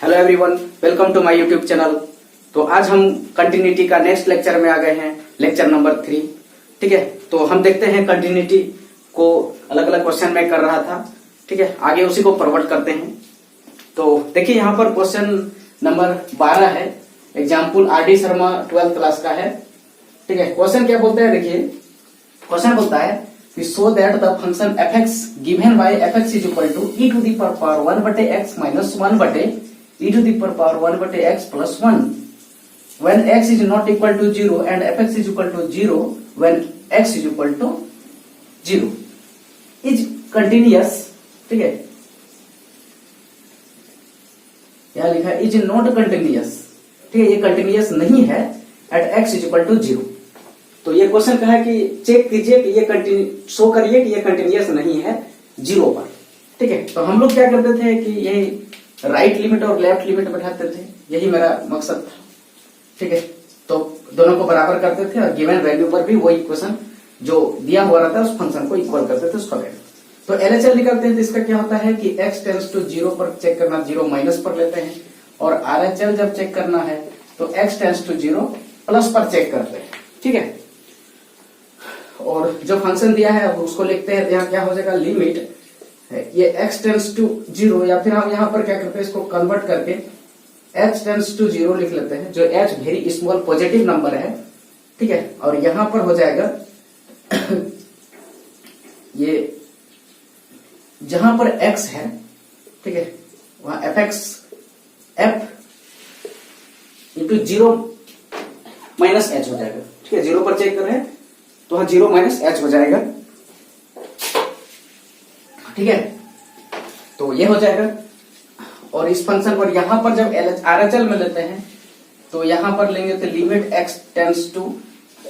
Hello everyone, welcome to my YouTube channel. तो आज हम कंटिन्यूटी का नेक्स्ट लेक्चर में आ गए हैं, लेक्चर नंबर 3। ठीक है, तो हम देखते हैं कंटिन्यूटी को अलग अलग क्वेश्चन में कर रहा था। ठीक है, आगे उसी को फॉरवर्ड करते हैं। तो देखिए यहाँ पर क्वेश्चन नंबर 12 है, example RD Sharma 12th class का है। ठीक है, क्वेश्चन क्या बोलते हैं, देखिए क्वेश्चन बोलता है कि so that the function f x given by f x is equal to e to the power 1 बटे एक्स माइनस 1 बटे e to the power 1 बटे x plus 1 when x is not equal to 0 and fx is equal to 0 when x is equal to 0 is continuous। ठीक है, यहां लिखा है is not continuous। ठीक है, ये कंटिन्यूअस नहीं है at x is equal to 0। तो ये क्वेश्चन कहा है कि चेक कीजिए कि ये शो करिए कि ये कंटिन्यूअस नहीं है 0 पर। ठीक है, तो हम लोग क्या करते थे कि ये राइट लिमिट और लेफ्ट लिमिट बैठाते थे, यही मेरा मकसद था। ठीक है, तो दोनों को बराबर करते थे और गिवन वैल्यू पर भी वही इक्वेशन जो दिया हुआ रहता है उस फंक्शन को इक्वल करते थे उसका वैल्यू। तो एलएचएल निकालते हैं तो इसका क्या होता है कि x टेंड्स टू 0 पर चेक करना, 0 माइनस पर लेते हैं, और आरएचएल जब चेक करना है तो x टेंड्स टू 0 प्लस पर चेक करते हैं। ठीक है, और जो फंक्शन दिया है उसको लिखते हैं, यहाँ क्या हो जाएगा लिमिट ये x टेंड्स टू 0, या फिर हम यहाँ पर क्या करते हैं इसको कन्वर्ट करके h टेंड्स टू 0 लिख लेते हैं, जो h very small positive number है। ठीक है, और यहां पर हो जाएगा ये जहां पर x है, ठीक है, वहां f(x) f into 0 minus h हो जाएगा। ठीक है, 0 पर चेक कर रहे हैं तो वहां 0 माइनस h हो जाएगा। ठीक है, तो ये हो जाएगा, और इस फंक्शन पर यहां पर जब आरएचएल में लेते हैं तो यहां पर लेंगे तो लिमिट x टेंड्स टू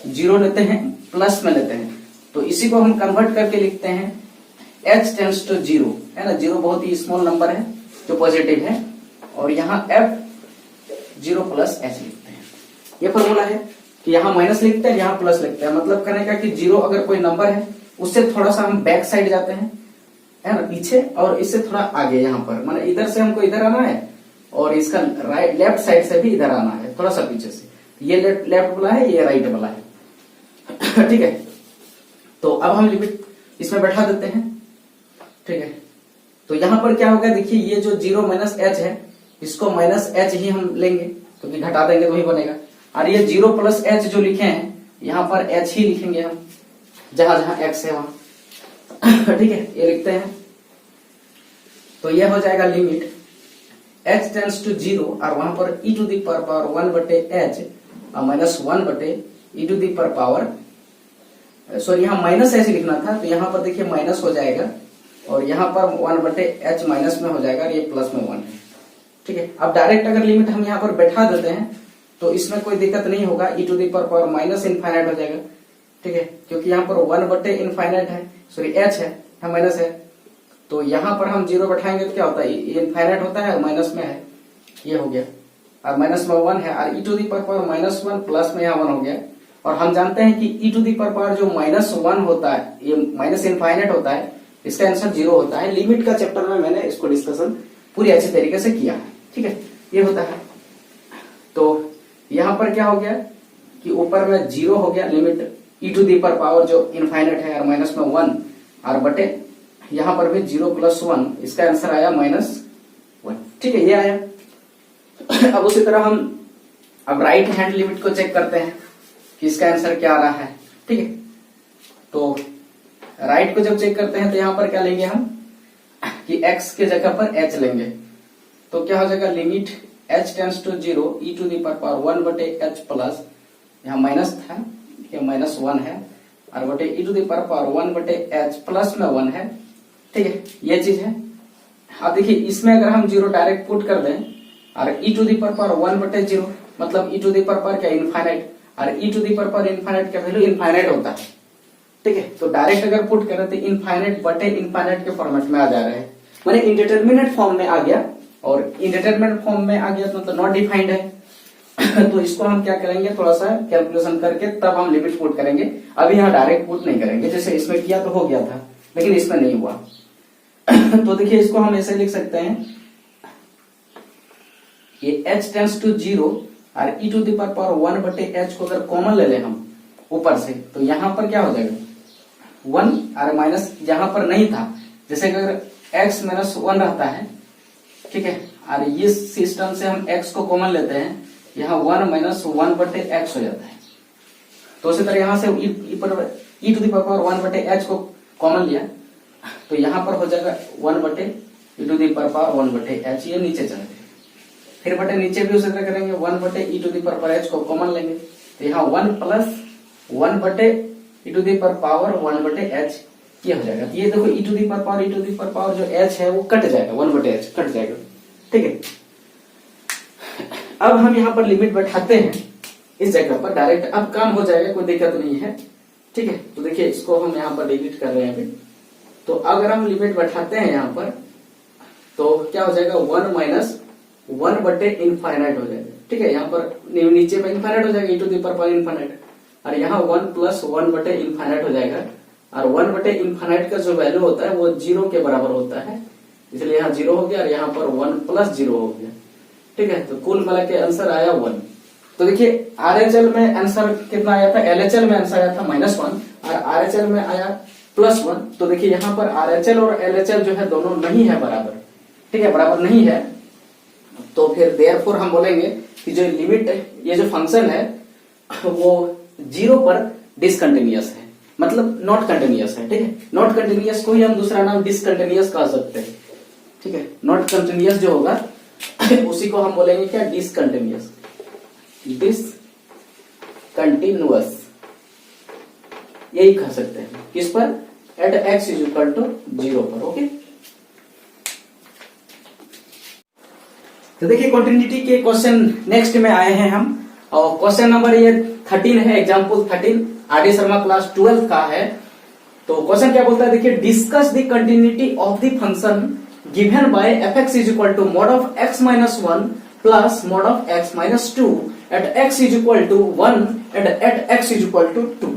0 लेते हैं, प्लस में लेते हैं, तो इसी को हम कन्वर्ट करके लिखते हैं h टेंड्स टू 0, है ना। 0 बहुत ही स्मॉल नंबर है जो पॉजिटिव है, और यहाँ f 0 प्लस h लिखते हैं। ये फॉर्मूला है कि यहाँ माइनस लिखते हैं, यहाँ प्लस लिखते हैं, मतलब कहने का कि 0 अगर कोई नंबर है उससे थोड़ा सा हम बैक साइड जाते हैं, है ना, पीछे, और इससे थोड़ा आगे यहाँ पर, माने इधर से हमको इधर आना है और इसका राइट लेफ्ट साइड से भी इधर आना है, थोड़ा सा पीछे से। ये लेफ्ट वाला है, ये राइट वाला है। ठीक है, तो अब हम लिमिट इसमें बैठा देते हैं। ठीक है, तो यहां पर क्या होगा, देखिए ये जो 0 माइनस h है इसको माइनस h ही हम लेंगे क्योंकि घटा देंगे तो ही बनेगा, और ये 0 प्लस h जो लिखे हैं यहाँ पर h ही लिखेंगे हम, जहां जहां x है वहां। ठीक है, ये लिखते हैं, तो ये हो जाएगा लिमिट h टेंड्स टू 0, और वहां पर e टू दी पावर 1 बटे h और माइनस 1 बटे e to the power, sorry यहाँ माइनस h लिखना था, तो यहाँ पर देखिए माइनस हो जाएगा, और यहाँ पर 1 बटे h माइनस में हो जाएगा, और ये प्लस में 1 है। ठीक है, अब डायरेक्ट अगर लिमिट हम यहाँ पर बैठा देते हैं तो इसमें कोई दिक्कत नहीं होगा, e to the power minus infinite हो जाएगा। ठीक है, क्योंकि यहाँ पर 1 बटे इनफाइनाइट है, सॉरी h है, यहाँ माइनस है, तो यहाँ पर हम 0 बैठाएंगे तो क्या होता है, ये इनफाइनाइट होता है, माइनस में है, ये हो गया, और माइनस में 1 है, और e to the power minus 1 plus में यहाँ 1 हो गया। और हम जानते हैं कि e टू दी पावर जो माइनस 1 होता है, ये माइनस इनफाइनाइट होता है, इसका आंसर 0 होता है। लिमिट का चैप्टर में मैंने इसको डिस्कशन पूरी अच्छी तरीके से किया है। ठीक है, ये होता है। तो यहाँ पर क्या हो गया कि ऊपर में 0 हो गया, limit e to the power जो इनफाइनाइट है, और माइनस में 1, और बटे यहाँ पर भी 0 प्लस 1, इसका आंसर आया -1। ठीक है, ये आया। अब उसी तरह हम अब राइट हैंड लिमिट को चेक करते हैं कि इसका आंसर क्या आ रहा है। ठीक है, तो राइट को जब चेक करते हैं तो यहाँ पर क्या लेंगे हम कि x के जगह पर h लेंगे, तो क्या हो जाएगा limit h tends to 0 e to the power 1 बटे h प्लस, यहाँ माइनस था, ये माइनस 1 है, और बटे e टू दी पावर 1 बटे h प्लस में 1 है। ठीक है, ये चीज है। अब देखिए इसमें अगर हम 0 डायरेक्ट पुट कर दें, और e टू दी पावर 1 बटे 0 मतलब e टू दी पावर क्या इनफाइनाइट, और e to the power infinite का वैल्यू इनफाइनाइट होता है। ठीक है, तो डायरेक्ट अगर पुट करें तो इनफाइनाइट बटे इनफाइनाइट के फॉर्मेट में आ जा रहे हैं, माने इनडिटरमिनेट फॉर्म में आ गया, और इनडिटरमिनेट फॉर्म में आ गया तो मतलब नॉट डिफाइंड है। तो इसको हम क्या करेंगे, थोड़ा सा कैलकुलेशन करके तब हम लिमिट पुट करेंगे। अभी यहाँ डायरेक्ट पुट नहीं करेंगे, जैसे इसमें किया तो हो गया था, लेकिन इसमें नहीं हुआ। तो देखिए इसको हम ऐसे लिख सकते हैं ये h टेंस टू 0 और e टू द पावर 1 बटे h को अगर कॉमन ले लें हम ऊपर से, तो यहाँ पर क्या हो जाएगा 1 और माइनस यहाँ पर नहीं था, जैसे अगर x माइनस 1 रहता है, ठीक है, और इस सिस्टम से हम x को कॉमन लेते हैं, यहाँ 1 माइनस 1 बटे x हो जाता है। तो इसी तरह यहाँ से e टू द पावर 1 बटे h को कॉमन लिया, तो यहाँ पर हो जाएगा 1 बटे e टू द पावर 1 बटे h, ये नीचे चले गए। फिर बटे नीचे भी उसी तरह करेंगे, 1 बटे e to the power h को कॉमन लेंगे, तो यहाँ 1 प्लस 1 बटे e टू द पावर 1 बटे h ये हो जाएगा। ये देखो e टू द पावर जो h है वो कट जाएगा, 1 बटे h कट जाएगा, ठीक है। अब हम यहाँ पर लिमिट बैठाते हैं इस जगह पर डायरेक्ट, अब काम हो जाएगा, कोई दिक्कत नहीं है, ठीक है। तो देखिए इसको हम यहाँ पर डिलीट कर रहे हैं अभी। तो अगर हम लिमिट बैठाते हैं यहाँ पर तो क्या हो जाएगा 1 माइनस 1 बटे इनफाइनाइट हो जाएगा, ठीक है। यहाँ पर नीचे में इनफाइनाइट हो जाएगा e to the power infinite, और यहाँ 1 प्लस 1 बटे इनफाइनाइट हो जाएगा, और 1 बटे इनफाइनाइट का जो वैल्यू होता है वो 0 के बराबर होता है, इसलिए यहाँ 0 हो गया और यहाँ पर 1 प्लस 0 हो गया, ठीक है। तो कुल मिला के आंसर आया 1। तो देखिए RHL में आंसर कितना आया था, LHL में आंसर आया था -1 और RHL में आया +1। तो देखिए यहाँ पर RHL और LHL जो है दोनों नहीं है बराबर, ठीक है, बराबर नहीं है। तो फिर देयरफॉर हम बोलेंगे कि जो लिमिट ये जो फंक्शन है वो 0 पर डिसकंटिन्यूअस है, मतलब नॉट कंटिन्यूअस है, ठीक है। नॉट कंटिन्यूअस को ही हम दूसरा नाम डिसकंटिन्यूअस कह सकते हैं, ठीक है। नॉट कंटिन्यूअस जो होगा उसी को हम बोलेंगे क्या, डिसकंटिन्यूअस, डिसकंटिन्यूअस यही कह सकते हैं, किस पर, at x is equal to 0 पर, ओके। तो देखिए कंटिन्यूटी के क्वेश्चन नेक्स्ट में आए हैं हम, और क्वेश्चन नंबर ये 13 है, एग्जाम्पल 13 RD शर्मा क्लास 12 का है। तो क्वेश्चन क्या बोलता है, देखिए discuss the continuity of the function given by fx is equal to mod of x minus 1 plus mod of x minus 2 at x is equal to 1 at x is equal to 2,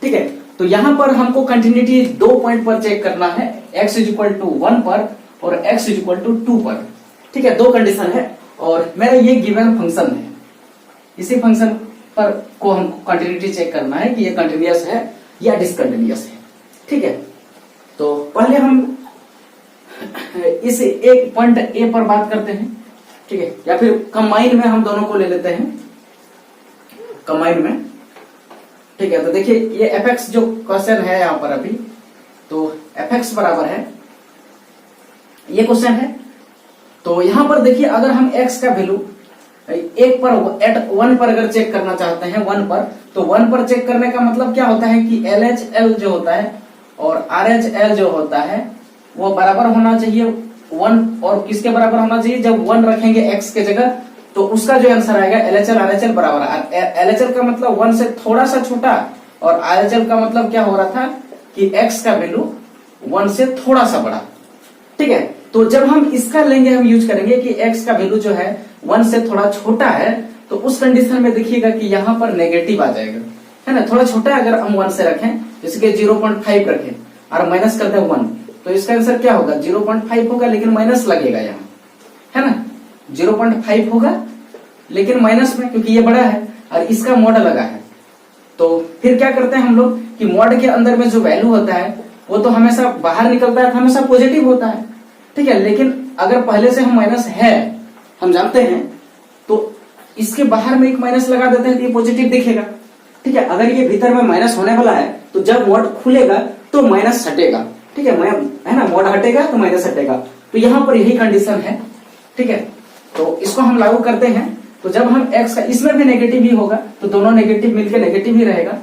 ठीक है। तो यहाँ पर हमको continuity 2 point पर check करना है, x is equal to 1 पर और x इज इक्वल टू 2 पर, ठीक है। 2 कंडीशन है और मेरा ये गिवन फंक्शन है, इसी फंक्शन पर को हमको कंटिन्यूटी चेक करना है कि ये कंटिन्यूअस है या डिसकंटिन्यूअस है, ठीक है। तो पहले हम इस एक पॉइंट ए पर बात करते हैं, ठीक है, या फिर कंबाइन में हम दोनों को ले लेते हैं, कंबाइन में, ठीक है। तो देखिए ये fx जो क्वेश्चन है यहाँ पर अभी, तो fx बराबर है, ये क्वेश्चन है। तो यहाँ पर देखिए अगर हम x का वैल्यू एक पर एट 1 पर अगर चेक करना चाहते हैं 1 पर, तो 1 पर चेक करने का मतलब क्या होता है कि LHL जो होता है और RHL जो होता है वो बराबर होना चाहिए 1, और किसके बराबर होना चाहिए, जब 1 रखेंगे x के जगह तो उसका जो आंसर आएगा LHL RHL बराबर। LHL का मतलब 1 से थोड़ा सा छोटा और RHL का मतलब क्या हो रहा था कि x का वैल्यू 1 से थोड़ा सा बड़ा, ठीक है। तो जब हम इसका लेंगे, हम यूज करेंगे कि x का वैल्यू जो है 1 से थोड़ा छोटा है, तो उस कंडीशन में देखिएगा कि यहाँ पर नेगेटिव आ जाएगा, है ना। थोड़ा छोटा अगर हम 1 से रखें, जैसे कि 0.5 रखें और माइनस कर दे 1, तो इसका आंसर क्या होगा, 0.5 होगा, लेकिन माइनस लगेगा यहाँ, है ना। 0.5 होगा लेकिन माइनस में, क्योंकि ये बड़ा है और इसका मॉड लगा है। तो फिर क्या करते हैं हम लोग कि मॉड के अंदर में जो वैल्यू होता है वो तो हमेशा बाहर निकलता है, तो हमेशा पॉजिटिव होता है, ठीक है। लेकिन अगर पहले से हम माइनस है, हम जानते हैं, तो इसके बाहर में एक माइनस लगा देते हैं तो ये पॉजिटिव दिखेगा, ठीक है। अगर ये भीतर में माइनस होने वाला है तो जब मॉड खुलेगा तो माइनस हटेगा, ठीक है ना, मॉड हटेगा तो माइनस हटेगा। तो यहाँ पर यही कंडीशन है, ठीक है। तो इसको हम लागू करते हैं, तो जब हम x का, इसमें भी नेगेटिव ही होगा तो दोनों नेगेटिव मिलकर नेगेटिव ही रहेगा।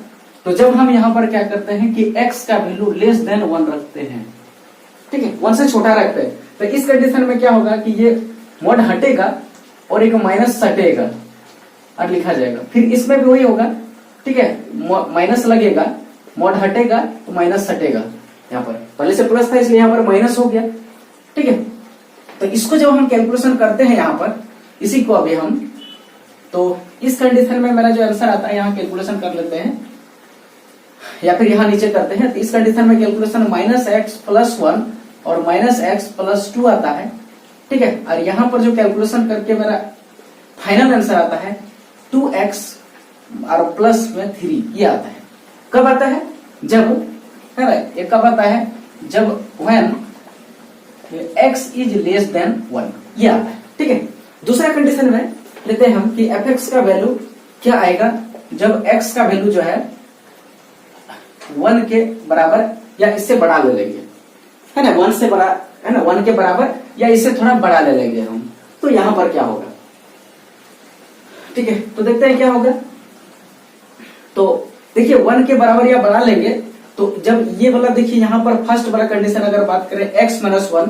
तो जब हम यहाँ पर क्या करते हैं कि x का वैल्यू लेस देन 1 रखते हैं, ठीक है, 1 से छोटा रखते हैं, तो इस कंडीशन में क्या होगा कि ये मॉड हटेगा और एक माइनस हटेगा और लिखा जाएगा। फिर इसमें भी वही होगा, ठीक है, माइनस लगेगा, मॉड हटेगा तो माइनस हटेगा। यहाँ पर पहले से प्लस था इसलिए यहाँ पर माइनस हो गया, ठीक है। तो इसको जब हम कैलकुलेशन करते हैं यहाँ पर, इसी को अभी हम, तो इस कंडीशन में मेरा जो आंसर आता है यहाँ कैलकुलेशन कर लेते हैं या फिर यहाँ नीचे करते हैं। तो इस कंडीशन में कैलकुलेशन -x + 1 और -x + 2 आता है, ठीक है। और यहाँ पर जो कैलकुलेशन करके मेरा फाइनल आंसर आता है 2x और प्लस में 3, ये आता है। कब आता है? जब, है ना, ये कब आता है? जब when x is less than 1, ये आता है। ठीक है, दूसरा कंडीशन में लेते हैं हम कि fx का वैल्यू क्या आएगा जब x का वैल्यू जो है 1 के बराबर या इससे बड़ा ले लेंगे, है ना, 1 से बड़ा, है ना, 1 के बराबर या इससे थोड़ा बड़ा ले लेंगे हम, तो यहां पर क्या होगा? ठीक है, तो देखते हैं क्या होगा। तो देखिए 1 के बराबर या बड़ा लेंगे तो जब ये वाला, देखिए यहां पर फर्स्ट वाला कंडीशन अगर बात करें x माइनस 1,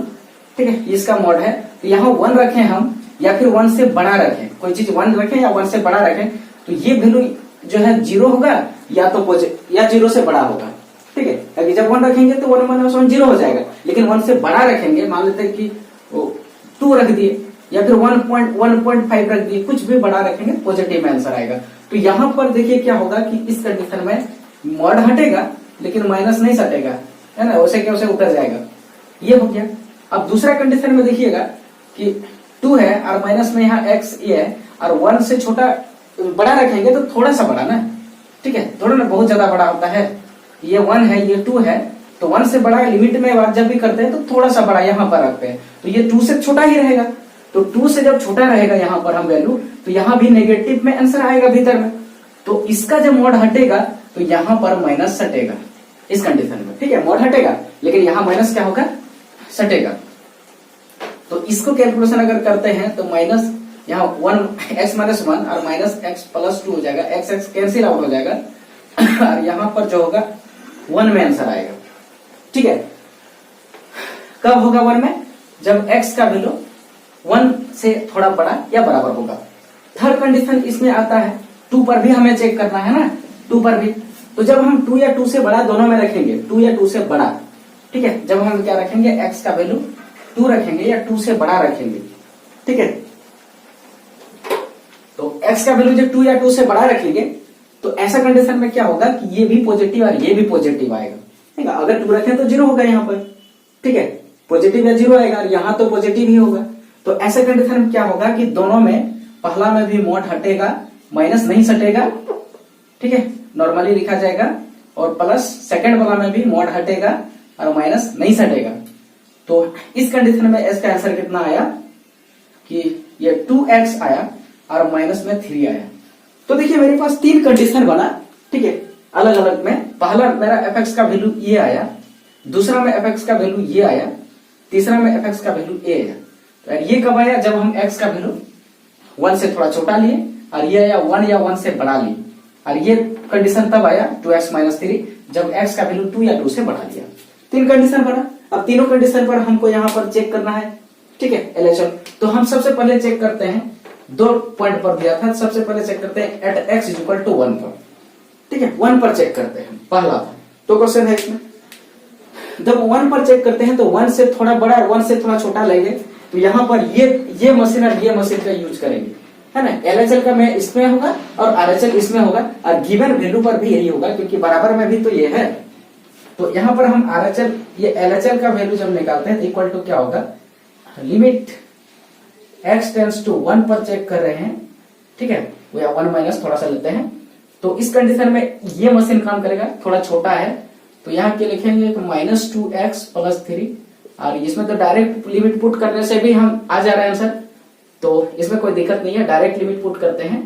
ठीक है, इसका मॉड है, तो यहाँ 1 रखें हम या फिर 1 से बड़ा रखें, कोई चीज 1 रखें या 1 से बड़ा रखें, तो ये वैल्यू जो है 0 होगा या तो या 0 से बड़ा होगा। ठीक है, अगर जब 1 रखेंगे तो 1 माइनस 1 0 हो जाएगा, लेकिन 1 से बड़ा रखेंगे, मान लेते हैं कि 2 रख दिए या फिर 1.5 रख दिए, कुछ भी बड़ा रखेंगे पॉजिटिव में आंसर आएगा। तो यहां पर देखिए क्या होगा कि इस कंडीशन में मॉड हटेगा लेकिन माइनस नहीं सटेगा, है ना, वैसे क्या वैसे उतर जाएगा, ये हो गया। अब दूसरा कंडीशन में देखिएगा कि 2 है और माइनस में यहाँ x ये है और 1 से छोटा बड़ा रखेंगे तो थोड़ा सा बड़ा ना, ठीक है, थोड़ा ना, बहुत ज्यादा बड़ा होता है, ये 1 है ये 2 है, तो 1 से बड़ा लिमिट में बात जब भी करते हैं तो थोड़ा सा बड़ा यहाँ पर रखते हैं, तो ये 2 से छोटा ही रहेगा, तो 2 से जब छोटा रहेगा यहाँ पर हम वैल्यू, तो यहाँ भी नेगेटिव में आंसर आएगा भीतर में, तो इसका जब मॉड हटेगा तो यहाँ पर माइनस सटेगा इस कंडीशन में। ठीक है, मॉड हटेगा लेकिन यहाँ माइनस क्या होगा? सटेगा। तो इसको कैलकुलेशन अगर करते हैं तो माइनस यहाँ 1 x माइनस 1 और माइनस x प्लस 2 हो जाएगा, x x कैंसिल आउट हो जाएगा और यहाँ पर जो होगा 1 में आंसर आएगा। ठीक है, कब होगा 1 में? जब x का वैल्यू 1 से थोड़ा बड़ा या बराबर होगा। थर्ड कंडीशन इसमें आता है 2 पर भी हमें चेक करना है ना, 2 पर भी, तो जब हम 2 या 2 से बड़ा दोनों में रखेंगे, 2 या 2 से बड़ा, ठीक है, जब हम क्या रखेंगे, x का वैल्यू 2 रखेंगे या 2 से बड़ा रखेंगे, ठीक है, तो x का वैल्यू जब 2 या 2 से बड़ा रखेंगे तो ऐसा कंडीशन में क्या होगा कि ये भी पॉजिटिव और ये भी पॉजिटिव आएगा। ठीक है, अगर 2 रखें तो 0 होगा यहाँ पर, ठीक है, पॉजिटिव या 0 आएगा और यहाँ तो पॉजिटिव ही होगा। तो ऐसे कंडीशन में क्या होगा कि दोनों में पहला में भी मॉड हटेगा, माइनस नहीं सटेगा, ठीक है, नॉर्मली लिखा जाएगा, और प्लस सेकंड वाला में भी मॉड हटेगा और माइनस नहीं सटेगा। तो इस कंडीशन में इसका आंसर कितना आया कि ये 2x आया और माइनस में 3 आया। तो देखिए मेरे पास 3 कंडीशन बना, ठीक है, अलग अलग में, पहला मेरा fx का वैल्यू ये आया, दूसरा में fx का वैल्यू ये आया, तीसरा में fx का वैल्यू a आया। तो ये कब आया? जब हम x का वैल्यू 1 से थोड़ा छोटा लिए और ये आया 1 या 1 से बड़ा लिए, और ये कंडीशन तब आया 2x माइनस 3 जब x का वैल्यू 2 या 2 से बढ़ा लिया। 3 कंडीशन बना। अब तीनों कंडीशन पर हमको यहाँ पर चेक करना है, ठीक है, LHL। तो हम सबसे पहले चेक करते हैं, 2 पॉइंट पर दिया था, सबसे पहले चेक करते हैं at x is equal to 1 पर, ठीक है, 1 पर चेक करते हैं, पहला था। तो क्वेश्चन है इसमें, जब 1 पर चेक करते हैं तो 1 से थोड़ा बड़ा और 1 से थोड़ा छोटा लेंगे, तो यहाँ पर ये मशीन और ये मशीन का यूज करेंगे, है ना। LHL का में इसमें होगा और RHL इसमें होगा, और गिवन वैल्यू पर भी यही होगा क्योंकि बराबर में भी तो ये है। तो यहाँ पर हम RHL ये LHL का वैल्यू जब निकालते हैं तो इक्वल टू क्या होगा, लिमिट x टेंड्स टू 1 पर चेक कर रहे हैं, ठीक है, वो या 1 माइनस थोड़ा सा लेते हैं। तो इस कंडीशन में ये मशीन काम करेगा, थोड़ा छोटा है, तो यहाँ के लिखेंगे माइनस 2x प्लस 3, और इसमें तो डायरेक्ट लिमिट पुट करने से भी हम आ जा रहे हैं आंसर, तो इसमें कोई दिक्कत नहीं है, डायरेक्ट लिमिट पुट करते हैं।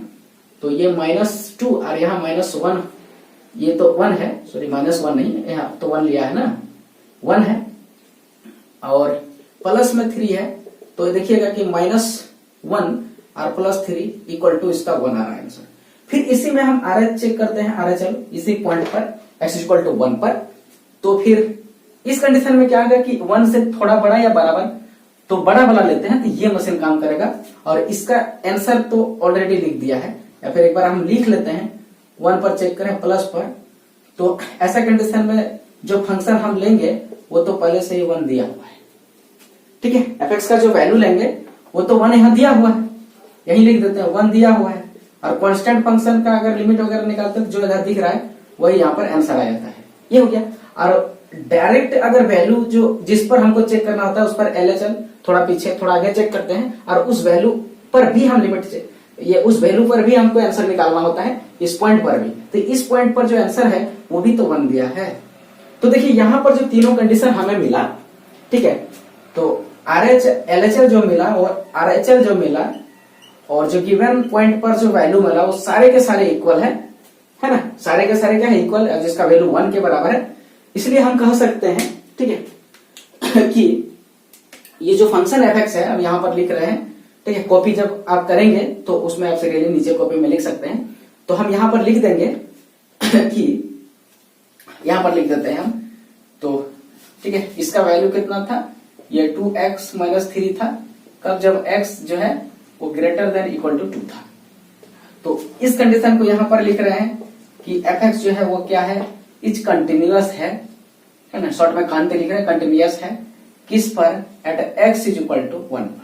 तो ये -2 और यहाँ -1, ये तो 1 है, सॉरी -1 नहीं, यहाँ तो 1 लिया है ना, 1 है और प्लस में 3 है, तो देखिएगा कि -1 और प्लस 3 इक्वल टू इसका 1 आ रहा है आंसर। फिर इसी में हम RH चेक करते हैं, RHL इसी पॉइंट पर x इक्वल टू 1 पर। तो फिर इस कंडीशन में क्या होगा कि 1 से थोड़ा बड़ा या बराबर, तो बड़ा वाला लेते हैं तो ये मशीन काम करेगा, और इसका आंसर तो ऑलरेडी लिख दिया है, या फिर एक बार हम लिख लेते हैं, 1 पर चेक करें प्लस पर। तो ऐसा कंडीशन में जो फंक्शन हम लेंगे वो तो पहले से ही 1 दिया हुआ है, ठीक है, fx का जो वैल्यू लेंगे वो तो 1 यहाँ दिया हुआ है, यही लिख देते हैं 1 दिया हुआ है, और कांस्टेंट फंक्शन का अगर लिमिट वगैरह निकालते हैं जो इधर दिख रहा है वही यहाँ पर आंसर आ जाता है, ये हो गया। और डायरेक्ट अगर वैल्यू जो जिस पर हमको चेक करना होता है उस पर LHL थोड़ा पीछे थोड़ा आगे चेक करते हैं, और उस वैल्यू पर भी हम लिमिट ये उस वैल्यू पर भी हमको आंसर निकालना होता है, इस पॉइंट पर भी। तो इस पॉइंट पर जो आंसर है वो भी तो 1 दिया है। तो देखिए यहां पर जो तीनों कंडीशन हमें मिला, ठीक है, तो LHL जो मिला और RHL जो मिला और जो गिवन पॉइंट पर जो वैल्यू मिला वो सारे के सारे इक्वल है ना, सारे के सारे क्या है, इक्वल, जिसका वैल्यू 1 के बराबर है। इसलिए हम कह सकते हैं, ठीक है, कि ये जो फंक्शन fx है, अब यहां पर लिख रहे हैं, ठीक है, कॉपी जब आप करेंगे तो उसमें आप सीरियली नीचे कॉपी में लिख सकते हैं। तो हम यहां पर लिख देंगे कि यहां पर लिख देते हैं हम, तो ठीक है, इसका वैल्यू कितना था, ये 2x माइनस 3 था, कब, जब x जो है वो ग्रेटर देन इक्वल टू 2 था। तो इस कंडीशन को यहां पर लिख रहे हैं कि fx जो है वो क्या है, इज कंटिन्यूअस है ना, शॉर्ट में कांटे लिख रहे हैं, कंटिन्यूअस है किस पर, at x is equal to 1 पर।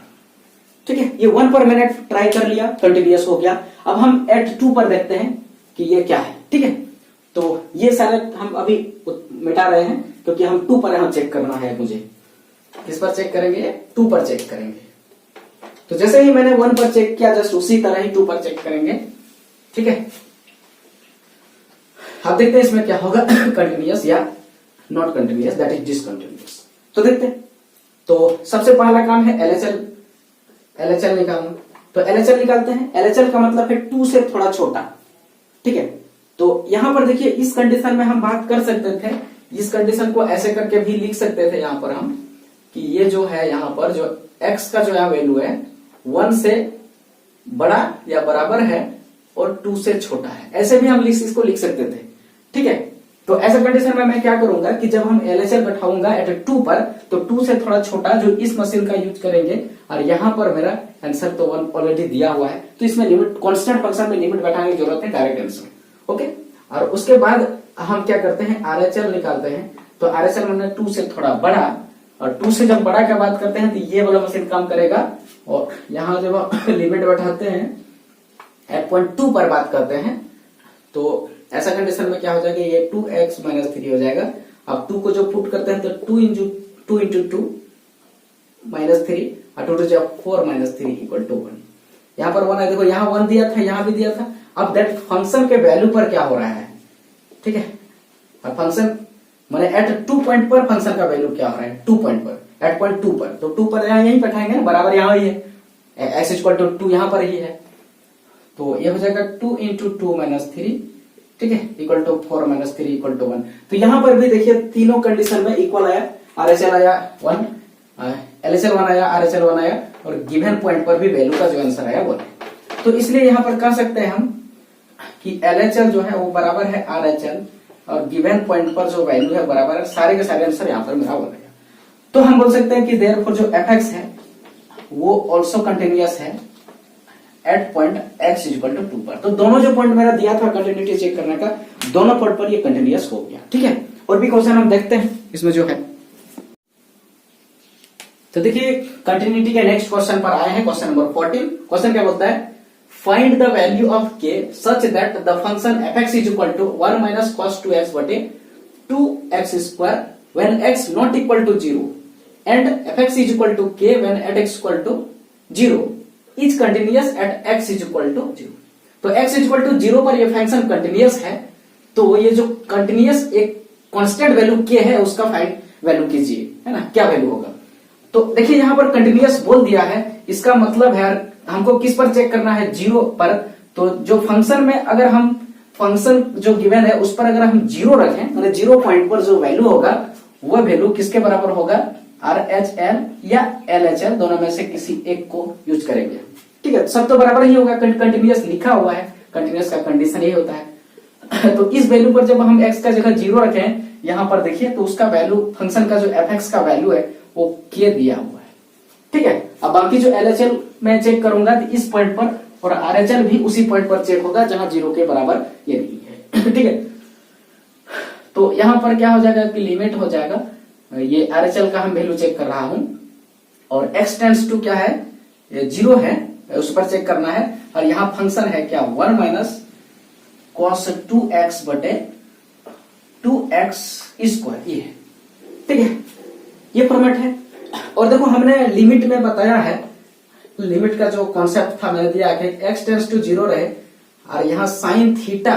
ठीक है, ये 1 पर मैंने ट्राई कर लिया, कंटिन्यूअस हो गया। अब हम एट 2 पर देखते हैं कि ये क्या है। ठीक है, तो ये सारे हम अभी मिटा रहे हैं क्योंकि हम 2 पर यहां चेक करना है मुझे। किस पर चेक करेंगे, 2 पर चेक करेंगे। तो जैसे ही मैंने 1 पर चेक किया, जस्ट उसी तरह ही 2 पर चेक करेंगे। ठीक है, अब देखते हैं इसमें क्या होगा, कंटिन्यूअस या not continuous, that is discontinuous. तो देखते हैं, तो सबसे पहला काम है LHL निकालना। तो LHL निकालते हैं। LHL का मतलब है 2 से थोड़ा छोटा। ठीक है, तो यहां पर देखिए इस कंडीशन में हम बात कर सकते थे, इस कंडीशन को ऐसे करके भी लिख सकते थे यहां पर हम, कि ये जो है यहां पर जो x का जो यहां वैल्यू है 1 से बड़ा या बराबर है और 2 से छोटा है, ऐसे भी हम इसको लिख सकते थे। ठीक है, तो ऐसे कंडीशन में मैं क्या करूंगा कि जब हम LHL बैठाऊंगा एट 2 पर, तो 2 से थोड़ा छोटा जो इस मशीन का यूज करेंगे, और यहां पर मेरा आंसर तो 1 ऑलरेडी दिया हुआ है, तो इसमें लिमिट, कांस्टेंट फंक्शन में लिमिट बैठाने की जरूरत है, डायरेक्ट आंसर। ओके, और उसके बाद हम क्या करते हैं, RHL निकालते हैं। तो RHL मैंने 2 से थोड़ा बड़ा, और 2 से जब बड़ा का बात करते हैं तो ये वाला मशीन काम करेगा, और यहां जब आप लिमिट बैठाते हैं एट पॉइंट 2 पर बात करते हैं, तो ऐसा कंडीशन में क्या हो जाएगा, ये 2x माइनस 3 हो जाएगा। अब 2 को जो पुट करते हैं तो 2 इंटू 2 माइनस 3 और 2 टू 4 माइनस 3 इक्वल टू 1। यहाँ पर 1 है, देखो यहाँ 1 दिया था, यहाँ भी दिया था। अब दैट फंक्शन के वैल्यू पर क्या हो रहा है, ठीक है, अब फंक्शन मैंने एट 2 पॉइंट पर फंक्शन का वैल्यू क्या हो रहा है, 2 पॉइंट पर, एट पॉइंट 2 पर, तो 2 पर यहाँ यही बैठाएंगे ना, बराबर यहाँ ही है, x इक्वल टू 2 यहाँ पर ही है, तो ये हो जाएगा 2 इंटू 2 माइनस 3, ठीक है, equal to 4 minus 3 equal to 1। तो यहां पर भी देखिए तीनों कंडीशन में इक्वल आया, RHL आया 1, LHL 1 आया, RHL 1 आया, और गिवन पॉइंट पर भी वैल्यू का जो आंसर आया 1 है। तो इसलिए यहां पर कह सकते हैं हम कि LHL जो है वो बराबर है RHL, और गिवन पॉइंट पर जो वैल्यू है बराबर है, सारे के सारे आंसर यहाँ पर मेरा 1 आया। तो हम बोल सकते हैं कि देयरफॉर जो fx है वो ऑल्सो कंटिन्यूअस है at point x equal to 2 पर। तो दोनों जो पॉइंट मेरा दिया था कंटिन्यूटी चेक करने का, दोनों पॉइंट पर ये कंटिन्यूअस हो गया। ठीक है, और भी क्वेश्चन हम देखते हैं इसमें जो है। तो देखिए कंटिन्यूटी के नेक्स्ट क्वेश्चन पर आए हैं, क्वेश्चन नंबर 14। क्वेश्चन क्या बोलता है, find the value of k such that the function fx is equal to 1 minus cos 2x बटे 2x square when x not equal to 0 and fx is equal to k when at x equal to 0 is continuous at x is equal to 0। तो x is equal to 0 पर ये function continuous है, तो ये जो continuous एक constant value k है उसका फाइंड वैल्यू कीजिए, है ना, क्या वैल्यू होगा। तो देखिए यहां पर कंटिन्यूअस बोल दिया है, इसका मतलब है हमको किस पर चेक करना है, 0 पर। तो जो फंक्शन में अगर हम फंक्शन जो गिवन है उस पर अगर हम 0 रखें, मतलब 0 पॉइंट पर जो वैल्यू होगा वह वैल्यू किसके बराबर होगा, RHL या LHL दोनों में से किसी एक को यूज करेंगे। ठीक है, सब तो बराबर ही होगा, कंटिन्यूअस लिखा हुआ है, कंटिन्यूअस का कंडीशन यही होता है। तो इस वैल्यू पर जब हम x का जगह 0 रखें, यहां पर देखिए तो उसका वैल्यू, फंक्शन का जो fx का वैल्यू है वो k दिया हुआ है। ठीक है, अब बाकी जो LHL में चेक करूंगा तो इस पॉइंट पर, और RHL भी उसी पॉइंट पर चेक होगा जहां 0 के बराबर ये नहीं है। ठीक है, तो यहां पर क्या हो जाएगा कि लिमिट हो जाएगा, ये RHL का हम वैल्यू चेक कर रहा हूं, और x टेंड्स टू क्या है, 0 है, उस पर चेक करना है, और यहां फंक्शन है क्या, 1 माइनस cos 2x बटे 2x स्क्वायर, ये है। ठीक है, ये फॉर्मेट है। और देखो हमने लिमिट में बताया है, लिमिट का जो कॉन्सेप्ट था मैंने दिया कि x टेंड्स टू 0 रहे और यहाँ साइन थीटा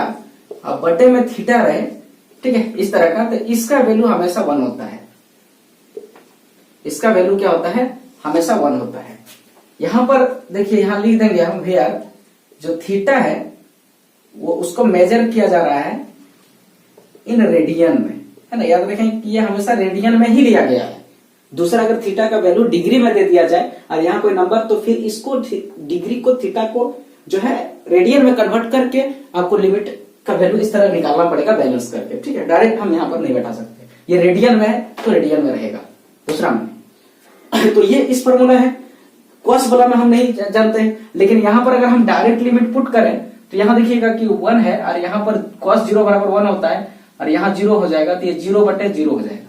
और बटे में थीटा रहे, ठीक है, इस तरह का, तो इसका वैल्यू हमेशा 1 होता है। इसका वैल्यू क्या होता है? हमेशा 1 होता है। यहां पर देखिए, यहां लिख देंगे हम भैया, जो थीटा है वो उसको मेजर किया जा रहा है इन रेडियन में, है ना। याद रखें कि ये हमेशा रेडियन में ही लिया गया है। दूसरा, अगर थीटा का वैल्यू डिग्री में दे दिया जाए और यहाँ कोई नंबर, तो फिर इसको डिग्री को थीटा को जो है रेडियन में कन्वर्ट करके आपको लिमिट का वैल्यू इस तरह निकालना पड़ेगा बैलेंस करके, ठीक है। डायरेक्ट हम यहाँ पर नहीं बैठा सकते। ये रेडियन में है तो रेडियन में रहेगा, दूसरा में। तो ये इस फॉर्मूला है। कॉस वाला में हम नहीं जानते हैं, लेकिन यहाँ पर अगर हम डायरेक्ट लिमिट पुट करें तो यहाँ देखिएगा कि 1 है और यहाँ पर cos 0 बराबर 1 होता है और यहाँ 0 हो जाएगा, तो ये 0/0 हो जाएगा।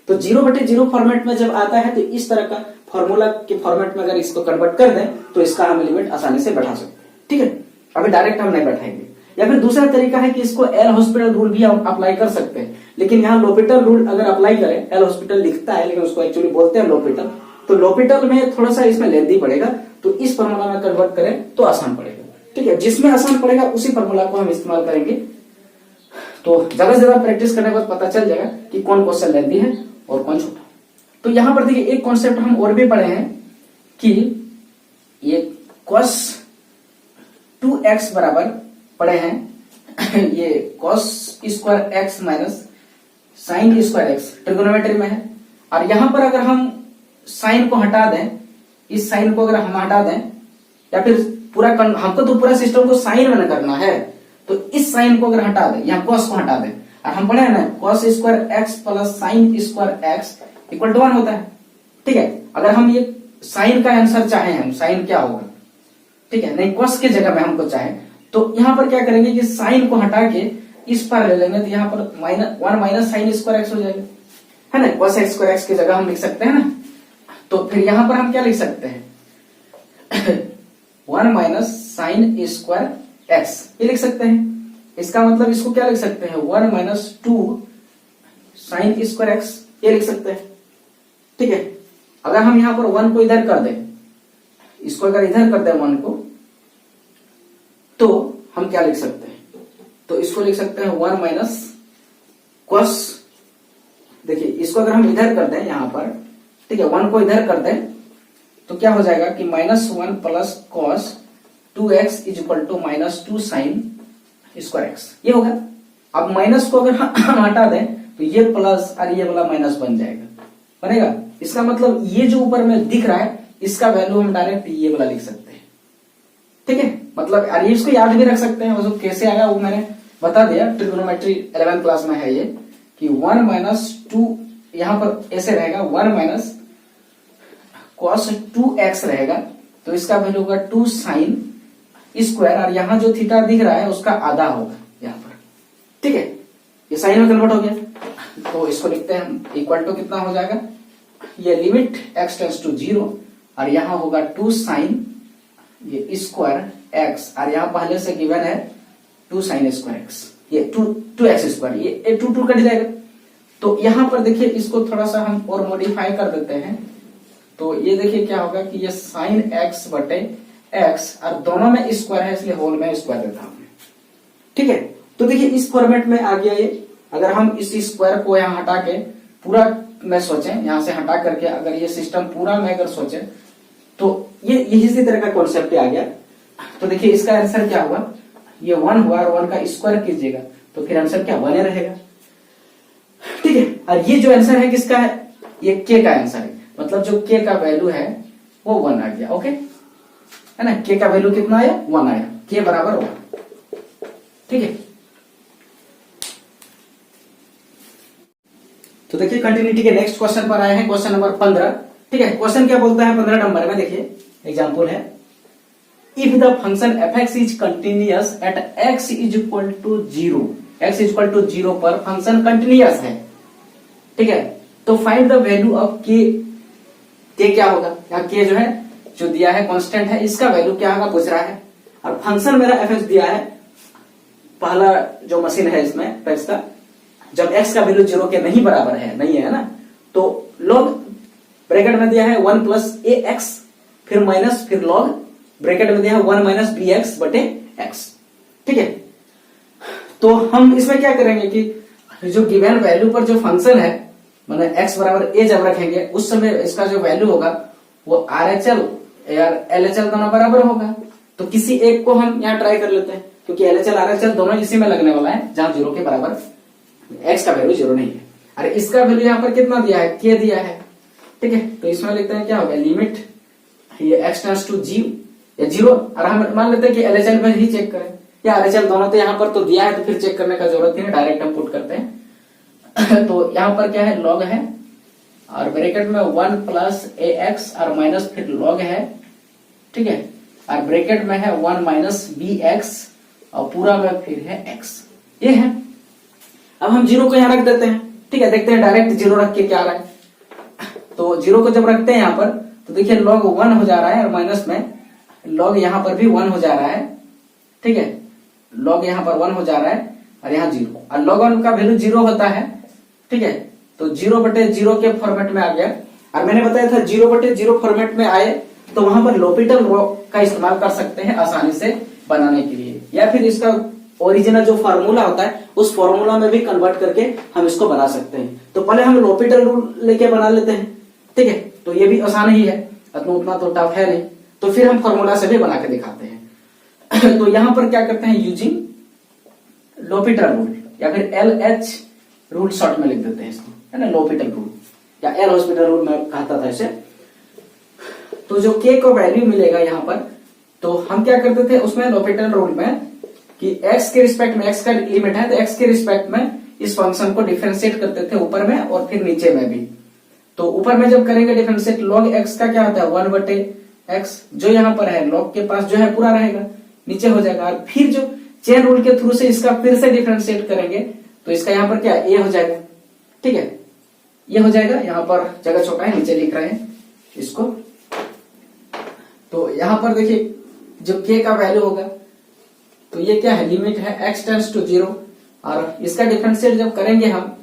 तो 0/0 फॉर्मेट में जब आता है तो इस तरह का फॉर्मूला के फॉर्मेट में अगर इसको कन्वर्ट कर दें तो इसका हम लिमिट आसानी से बैठा सकते हैं, ठीक है। अभी डायरेक्ट हम नहीं बैठाएंगे। या फिर दूसरा तरीका है कि इसको एल हॉस्पिटल रूल भी हम अप्लाई कर सकते हैं, लेकिन यहाँ लोपिटल रूल अगर अप्लाई करें, एल हॉस्पिटल लिखता है लेकिन उसको एक्चुअली बोलते हैं लोपिटल, तो लोपिटल में थोड़ा सा इसमें लेंदी पड़ेगा, तो इस फॉर्मूला में कन्वर्ट करें तो आसान पड़ेगा, ठीक है। जिसमें आसान पड़ेगा उसी फॉर्मूला को हम इस्तेमाल करेंगे। तो ज्यादा से ज्यादा प्रैक्टिस करने के बाद पता चल जाएगा कि कौन क्वेश्चन लेंदी है और कौन छोटा। तो यहां पर देखिए एक कॉन्सेप्ट हम और भी पढ़े हैं कि ये cos 2x बराबर पढ़े हैं ये cos square x minus sign square x trigonometry में है। और यहां पर अगर हम साइन को हटा दें, इस साइन को अगर हम हटा दें, या फिर पूरा हमको तो पूरा सिस्टम को साइन में करना है, तो इस साइन को अगर हटा दें, यहाँ cos को हटा दें, और हम पढ़े हैं ना cos square x plus sine square x equal to 1 होता है, ठीक है। अगर हम ये साइन का आंसर चाहे, हम साइन क्या होगा, ठीक है, नहीं cos के जगह में हमको चाहे, तो यहाँ पर क्या करेंगे कि साइन को हटा के इस पर ले लेंगे, तो यहाँ पर -1 माइनस साइन स्क्वायर x हो जाएगा, है ना। cos स्क्वायर x की जगह हम लिख सकते हैं ना। तो फिर यहाँ पर हम क्या लिख सकते हैं 1 माइनस साइन स्क्वायर x, ये लिख सकते हैं। इसका मतलब इसको क्या लिख सकते हैं 1 माइनस 2 साइन स्क्वायर x, ये लिख सकते हैं, ठीक है। अगर हम यहाँ पर 1 को इधर कर दें, इसको अगर इधर कर दें 1 को, तो हम क्या लिख सकते हैं, तो इसको लिख सकते हैं 1 माइनस cos, देखिए इसको अगर हम इधर कर दें यहाँ पर, ठीक है, 1 को इधर कर दें तो क्या हो जाएगा कि -1 plus cos 2x is equal to -2 sine square x, ये होगा। अब माइनस को अगर हम हटा दें तो ये प्लस और ये वाला माइनस बन जाएगा, बनेगा। इसका मतलब ये जो ऊपर में दिख रहा है इसका वैल्यू हम डायरेक्ट ये वाला लिख सकते हैं, ठीक है। मतलब और ये इसको याद भी रख सकते हैं, वो कैसे आया वो मैंने बता दिया, ट्रिगोनोमेट्री 11th क्लास में है ये, कि 1 माइनस 2 यहाँ पर ऐसे रहेगा 1 माइनस cos 2x रहेगा, तो इसका वैल्यू होगा 2 साइन स्क्वायर, और यहाँ जो थीटा दिख रहा है उसका आधा होगा यहाँ पर, ठीक है। ये साइन में कन्वर्ट हो गया, तो इसको लिखते हैं हम इक्वल टू कितना हो जाएगा, ये लिमिट x टेंड्स टू 0 और यहाँ होगा 2 साइन ये स्क्वायर x, और यहाँ पहले से गिवन है 2 साइन स्क्वायर x, ये 2x स्क्वायर, ये 2 कट जाएगा। तो यहाँ पर देखिए इसको थोड़ा सा हम और मॉडिफाई कर देते हैं, तो ये देखिए क्या होगा कि ये साइन x बटे x, और दोनों में स्क्वायर है इसलिए होल में स्क्वायर देता हमने, ठीक है। तो देखिए इस फॉर्मेट में आ गया ये। अगर हम इस स्क्वायर को यहाँ हटा के पूरा में सोचें, यहाँ से हटा करके अगर ये सिस्टम पूरा में अगर सोचें, तो ये इसी तरह का कॉन्सेप्ट आ गया। तो देखिए इसका आंसर क्या हुआ, ये 1 हुआ और 1 का स्क्वायर कीजिएगा तो फिर आंसर क्या 1 रहेगा, ठीक है। और ये जो आंसर है किसका है, ये k का आंसर है, मतलब जो k का वैल्यू है वो 1 आ गया, ओके, है ना। k का वैल्यू कितना आया 1 आया, k बराबर 1, ठीक है। तो देखिए कंटिन्यूटी के नेक्स्ट क्वेश्चन पर आए हैं, क्वेश्चन नंबर 15, ठीक है। क्वेश्चन क्या बोलता है 15 नंबर में, देखिए एग्जांपल है, if the function fx is continuous at x is equal to 0, x is equal to 0 पर फंक्शन कंटिन्यूअस है, ठीक है। तो find the value of k, k क्या होगा, यहाँ k जो है जो दिया है कांस्टेंट है, इसका वैल्यू क्या होगा पूछ रहा है, और फंक्शन मेरा fx दिया है, पहला जो मशीन है इसमें fx का, जब x का वैल्यू 0 के नहीं बराबर है, नहीं है ना, तो log ब्रैकेट में दिया है 1 प्लस ax, फिर माइनस, फिर लॉग, ब्रैकेट में दिया है 1 माइनस बी एक्स बटे एक्स। ठीक है, तो हम इसमें क्या करेंगे कि जो गिवन वैल्यू पर जो फंक्शन है, मतलब एक्स बराबर ए जब रखेंगे उस समय इसका जो वैल्यू होगा वो RHL या LHL दोनों बराबर होगा। तो किसी एक को हम यहाँ ट्राई कर लेते हैं, क्योंकि LHL RHL दोनों इसी में लगने वाला है जहां 0 के बराबर एक्स का वैल्यू 0 नहीं है। अरे इसका वैल्यू यहाँ पर कितना दिया है, के दिया है। ठीक है, तो इसमें लिखते हैं क्या होगा, लिमिट ये x टेंड्स टू जी या 0, और हम मान लेते हैं कि LHL में ही चेक करें या RHL, दोनों तो यहाँ पर तो दिया है तो फिर चेक करने का जरूरत नहीं है, डायरेक्ट हम पुट करते हैं। तो यहाँ पर क्या है, लॉग है और ब्रैकेट में 1 प्लस ax और माइनस फिर लॉग है। ठीक है, और ब्रैकेट में है 1 माइनस bx और पूरा में फिर है x, ये है। अब हम 0 को यहाँ रख देते हैं। ठीक है, देखते हैं डायरेक्ट 0 रख के क्या आ रहा है। तो 0 को जब रखते हैं यहाँ पर तो देखिए लॉग 1 हो जा रहा है और माइनस में लॉग यहाँ पर भी 1 हो जा रहा है। ठीक है, लॉग यहाँ पर 1 हो जा रहा है और यहाँ 0, और लॉग 1 का वैल्यू 0 होता है। ठीक है, तो 0 बटे 0 के फॉर्मेट में आ गया, और मैंने बताया था 0 बटे 0 फॉर्मेट में आए तो वहां पर लोपिटल रो का इस्तेमाल कर सकते हैं आसानी से बनाने के लिए, या फिर इसका ओरिजिनल जो फार्मूला होता है उस फार्मूला में भी कन्वर्ट करके हम इसको बना सकते हैं। तो पहले हम लोपिटल रूल लेके बना लेते हैं। ठीक है, तो ये भी आसान ही है, उतना तो टफ है नहीं, तो फिर हम फार्मूला से भी बना के दिखाते हैं। तो यहां पर क्या करते हैं, यूजिंग लोपिटल रूल या फिर LH रूल शॉर्ट में लिख देते हैं इसको, है ना, लोपिटल रूल या एल हॉस्पिटल रूल में कहता था इसे। तो जो k को वैल्यू मिलेगा यहाँ पर, तो हम क्या करते थे उसमें लोपिटल रूल में कि x के रिस्पेक्ट में, x का लिमिट है तो x के रिस्पेक्ट में इस फंक्शन को डिफरेंशिएट करते थे ऊपर में और फिर नीचे में भी। तो ऊपर में जब करेंगे डिफरेंशिएट, log x का क्या होता है 1 बटे x, जो यहाँ पर है log के पास जो है पूरा रहेगा, नीचे हो जाएगा, और फिर जो चेन रूल के थ्रू से इसका फिर से डिफरेंशिएट करेंगे तो इसका यहाँ पर क्या a हो जाएगा। ठीक है, ये हो जाएगा, यहाँ पर जगह छोटा है नीचे लिख रहे हैं इसको। तो यहाँ पर देखिए जो k का वैल्यू होगा तो ये क्या है, लिमिट है x टेंड्स टू 0, और इसका डिफरेंशिएट जब करेंगे हम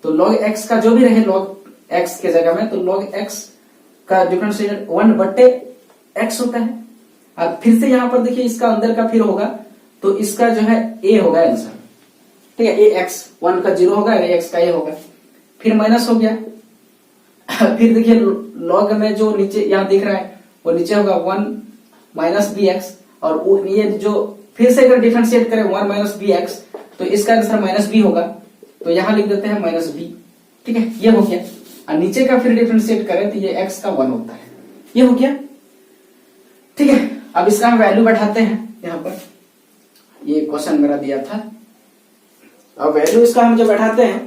तो log x का जो भी रहे log x के जगह में, तो log x का डिफरेंशिएट 1 बटे x होता है। और फिर से यहाँ पर देखिए इसका अंदर का फिर होगा तो इसका जो है a होगा आंसर। ठीक है, ax 1 का 0 होगा, x का a होगा, फिर माइनस हो गया। फिर देखिए log में जो नीचे यहाँ दिख रहा है वो नीचे होगा 1 माइनस bx, और ये जो फिर से अगर डिफरेंशिएट करें 1 माइनस bx तो इसका आंसर माइनस b होगा, तो यहां लिख देते हैं माइनस b। ठीक है, ये हो गया, और नीचे का फिर डिफरेंशिएट करें तो ये x का 1 होता है, ये हो गया। ठीक है, अब इसका हम वैल्यू बैठाते हैं यहाँ पर, ये क्वेश्चन मेरा दिया था। अब वैल्यू इसका हम जब बैठाते हैं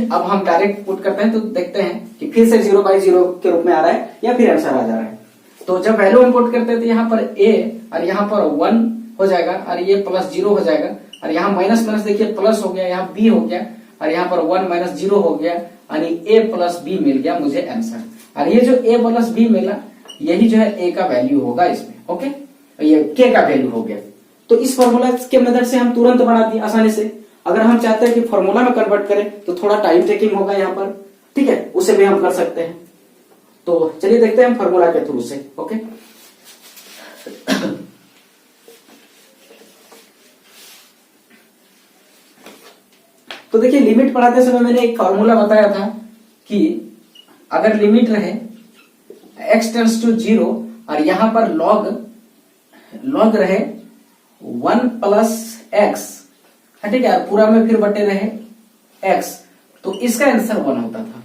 अब हम डायरेक्ट पुट करते हैं तो देखते हैं कि फिर से 0/0 के रूप में आ रहा है या फिर आंसर आ जा रहा है। तो जब वैल्यू हम पुट करते हैं तो यहाँ पर a और यहाँ पर 1 हो जाएगा, और ये प्लस 0 हो जाएगा, और यहाँ माइनस माइनस देखिए प्लस हो गया, यहाँ b हो गया, और यहाँ पर 1 माइनस 0 हो गया, यानी a प्लस b मिल गया मुझे आंसर। और ये जो a प्लस b मिला यही जो है a का वैल्यू होगा इसमें। ओके, ये k का वैल्यू हो गया। तो इस फॉर्मूला के मदद से हम तुरंत बना दिए आसानी से। अगर हम चाहते हैं कि फॉर्मूला में कन्वर्ट करें तो थोड़ा टाइम टेकिंग होगा यहाँ पर। ठीक है, उसे भी हम कर सकते हैं। तो चलिए देखते हैं हम फॉर्मूला के थ्रू से। ओके, तो देखिए लिमिट पढ़ाते समय मैंने एक फॉर्मूला बताया था कि अगर लिमिट रहे x टेंड्स टू 0 और यहां पर log रहे 1 प्लस x, ठीक है, पूरा में फिर बटे रहे x, तो इसका आंसर 1 होता था।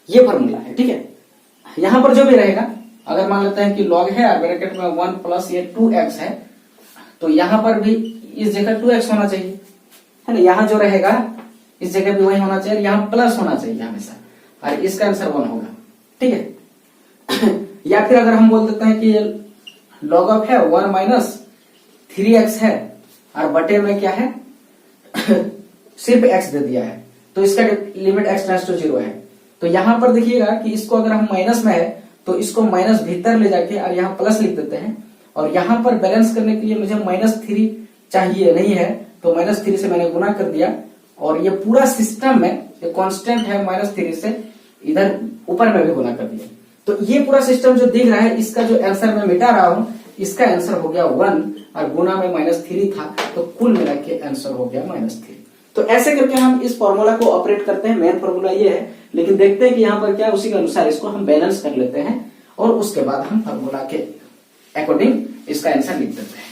ये फॉर्मूला है। ठीक है, यहां पर जो भी रहेगा, अगर मान लेते हैं कि log है और ब्रैकेट में 1 प्लस ये 2x है, तो यहां पर भी इस जगह 2x होना चाहिए, है ना, यहां जो रहेगा इस जगह भी वही होना चाहिए, यहाँ प्लस होना चाहिए हमेशा, और इसका आंसर 1 होगा। ठीक है या फिर अगर हम बोल देते हैं कि log ऑफ है 1 माइनस 3x है और बटे में क्या है सिर्फ x दे दिया है, तो इसका लिमिट x टेंड्स टू 0 है। तो यहां पर देखिएगा कि इसको अगर हम माइनस में है तो इसको माइनस भीतर ले जाके और यहाँ प्लस लिख देते हैं, और यहाँ पर बैलेंस करने के लिए मुझे -3 चाहिए नहीं है, तो -3 से मैंने गुना कर दिया, और ये पूरा सिस्टम में ये कांस्टेंट है -3 से इधर ऊपर में भी गुना कर दिया। तो ये पूरा सिस्टम जो दिख रहा है, इसका जो आंसर मैं मिटा रहा हूं, इसका आंसर हो गया 1 और गुना में -3 था, तो कुल मिला के आंसर हो गया -3। तो ऐसे करके हम इस फॉर्मूला को ऑपरेट करते हैं। मेन फॉर्मूला ये है, लेकिन देखते हैं कि यहाँ पर क्या, उसी के अनुसार इसको हम बैलेंस कर लेते हैं और उसके बाद हम फॉर्मूला के अकॉर्डिंग इसका आंसर लिख देते हैं।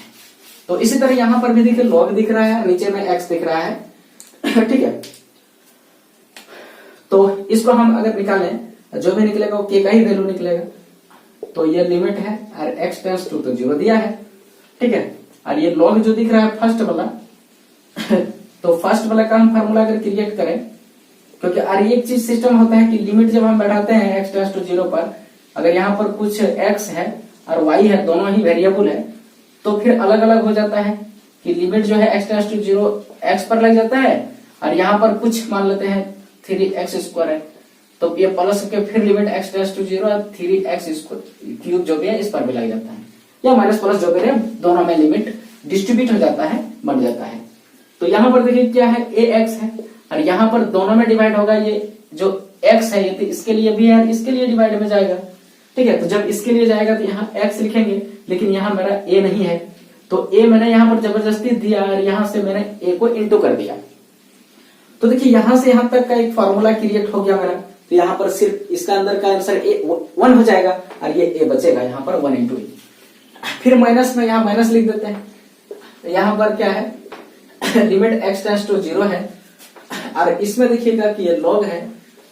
तो इसी तरह यहां पर भी देखिए लॉग दिख रहा है, नीचे में एक्स दिख रहा है। ठीक है, तो इसको हम अगर निकालें, जो भी निकलेगा वो के का ही वैल्यू निकलेगा। तो ये लिमिट है और x टेंड्स टू तो 0 दिया है। ठीक है, और ये लॉग जो दिख रहा है फर्स्ट वाला तो फर्स्ट वाला का हम फार्मूला अगर क्रिएट करें, क्योंकि और एक चीज सिस्टम होता है कि लिमिट जब हम बैठाते हैं x टेंड्स टू 0 पर, अगर यहाँ पर कुछ x है और y है, दोनों ही वेरिएबल है, तो फिर अलग अलग हो जाता है कि लिमिट जो है x टेंड्स टू 0 x पर लग जाता है और यहाँ पर कुछ मान लेते हैं 3x² है, तो ये प्लस के फिर लिमिट x टेंड्स टू 0 और 3x³ जो भी है इस पर भी लग जाता है, या माइनस प्लस जो भी है दोनों में लिमिट डिस्ट्रीब्यूट हो जाता है, बन जाता है। तो यहाँ पर देखिए क्या है, ax है और यहाँ पर दोनों में डिवाइड होगा, ये जो x है ये तो इसके लिए भी है और इसके लिए डिवाइड में जाएगा। ठीक है, तो जब इसके लिए जाएगा तो यहाँ x लिखेंगे, लेकिन यहाँ मेरा a नहीं है, तो a मैंने यहाँ पर जबरदस्ती दिया और यहाँ से मैंने a को इंटू कर दिया। तो देखिए यहां से यहां तक का एक फॉर्मूला क्रिएट हो गया मेरा। तो यहाँ पर सिर्फ इसका अंदर का आंसर 1 हो जाएगा और ये a बचेगा यहाँ पर 1 × a। फिर माइनस में यहाँ माइनस लिख देते हैं। तो यहाँ पर क्या है, लिमिट x टेंड्स टू 0 है और इसमें देखिएगा कि ये लॉग है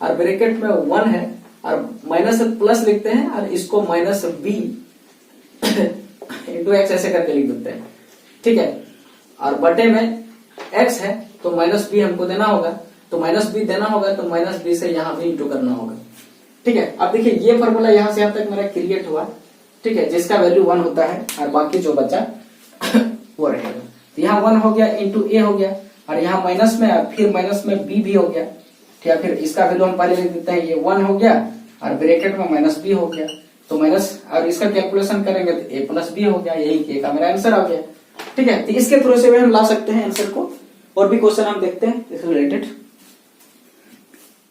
और ब्रैकेट में 1 है और माइनस प्लस लिखते हैं और इसको -b × x ऐसे करके लिख देते हैं। ठीक है, और बटे में x है तो -b हमको देना होगा, तो -b देना होगा तो -b से यहाँ भी इंटू करना होगा। ठीक है, अब देखिए ये फॉर्मूला यहाँ से यहाँ तक मेरा क्रिएट हुआ। ठीक है, जिसका वैल्यू 1 होता है और बाकी जो बचा वो रहेगा। तो यहाँ 1 हो गया इंटू a हो गया और यहाँ माइनस में फिर माइनस में b भी हो गया। ठीक है, फिर इसका वैल्यू हम पहले लिख देते हैं, ये 1 हो गया और ब्रैकेट में -b हो गया, तो माइनस और इसका कैलकुलेशन करेंगे तो a + b हो गया, यही a का मेरा आंसर आ गया। ठीक है, तो इसके थ्रू से भी हम ला सकते हैं आंसर को। और भी क्वेश्चन हम देखते हैं इससे रिलेटेड।